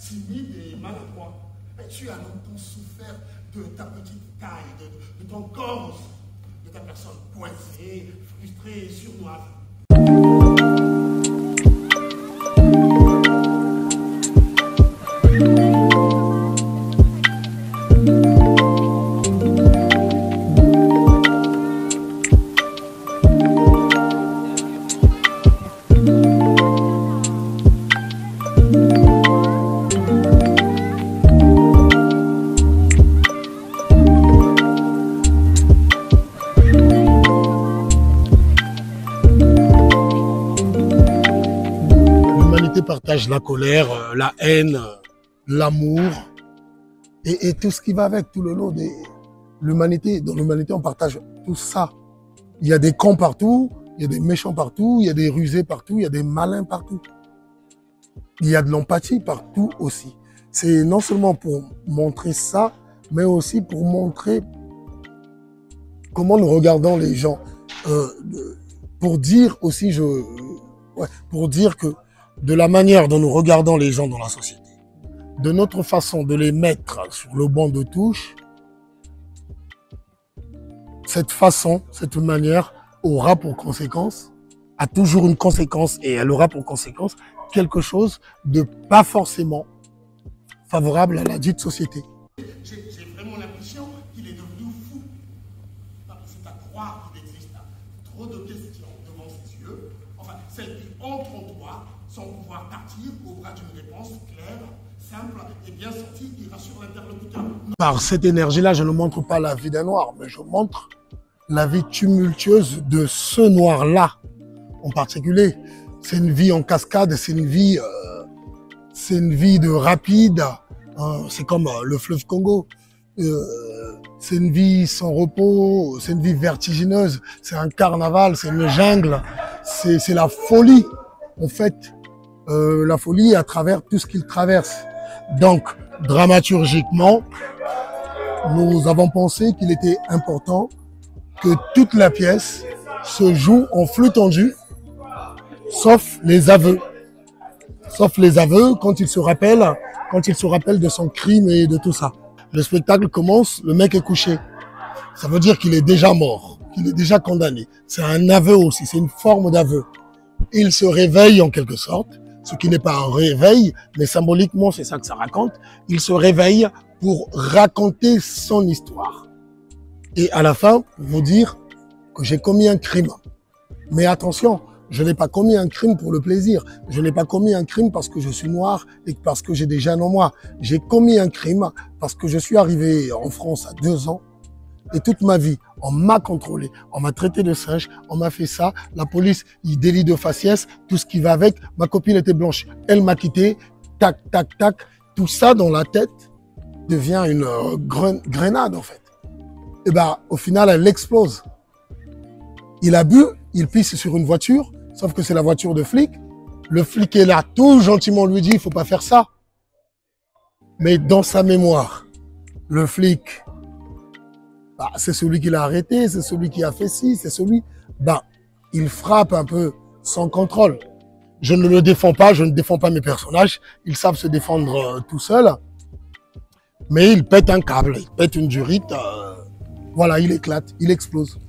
timide et maladroit. Mais tu as longtemps souffert de ta petite taille, de ton corps aussi, de ta personne coincée, frustrée et surnoise. Partage la colère, la haine, l'amour et tout ce qui va avec, tout le lot de l'humanité. Dans l'humanité, on partage tout ça. Il y a des cons partout, il y a des méchants partout, il y a des rusés partout, il y a des malins partout. Il y a de l'empathie partout aussi. C'est non seulement pour montrer ça, mais aussi pour montrer comment nous regardons les gens. Pour dire aussi, pour dire que de la manière dont nous regardons les gens dans la société, de notre façon de les mettre sur le banc de touche, cette façon, cette manière aura pour conséquence, a toujours une conséquence et elle aura pour conséquence quelque chose de pas forcément favorable à la dite société. J'ai vraiment l'impression qu'il est devenu fou. C'est à croire qu'il existe trop de questions devant ses yeux, enfin celles qui entrent en toi, sans pouvoir partir au bras d'une réponse claire, simple et bien sortie qui rassure l'interlocuteur. Par cette énergie-là, je ne montre pas la vie d'un noir, mais je montre la vie tumultueuse de ce noir-là en particulier. C'est une vie en cascade, c'est une vie de rapide, c'est comme le fleuve Congo. C'est une vie sans repos, c'est une vie vertigineuse, c'est un carnaval, c'est une jungle, c'est la folie en fait. La folie à travers tout ce qu'il traverse. Donc, dramaturgiquement, nous avons pensé qu'il était important que toute la pièce se joue en flux tendu, sauf les aveux. Sauf les aveux quand il se rappelle de son crime et de tout ça. Le spectacle commence, le mec est couché. Ça veut dire qu'il est déjà mort, qu'il est déjà condamné. C'est un aveu aussi, c'est une forme d'aveu. Il se réveille en quelque sorte. Ce qui n'est pas un réveil, mais symboliquement, c'est ça que ça raconte. Il se réveille pour raconter son histoire. Et à la fin, vous dire que j'ai commis un crime. Mais attention, je n'ai pas commis un crime pour le plaisir. Je n'ai pas commis un crime parce que je suis noir et parce que j'ai des gènes en moi. J'ai commis un crime parce que je suis arrivé en France à 2 ans. Et toute ma vie, on m'a contrôlé, on m'a traité de singe, on m'a fait ça, la police, il délit de faciès, tout ce qui va avec, ma copine était blanche, elle m'a quitté, tac, tac, tac, tout ça dans la tête devient une grenade en fait. Et ben, au final, elle explose. Il a bu, il pisse sur une voiture, sauf que c'est la voiture de flic. Le flic est là, tout gentiment lui dit, il faut pas faire ça. Mais dans sa mémoire, le flic, c'est celui qui l'a arrêté, c'est celui qui a fait ci, c'est celui... il frappe un peu sans contrôle. Je ne le défends pas, je ne défends pas mes personnages. Ils savent se défendre tout seuls. Mais il pète un câble, il pète une durite. Voilà, il éclate, il explose.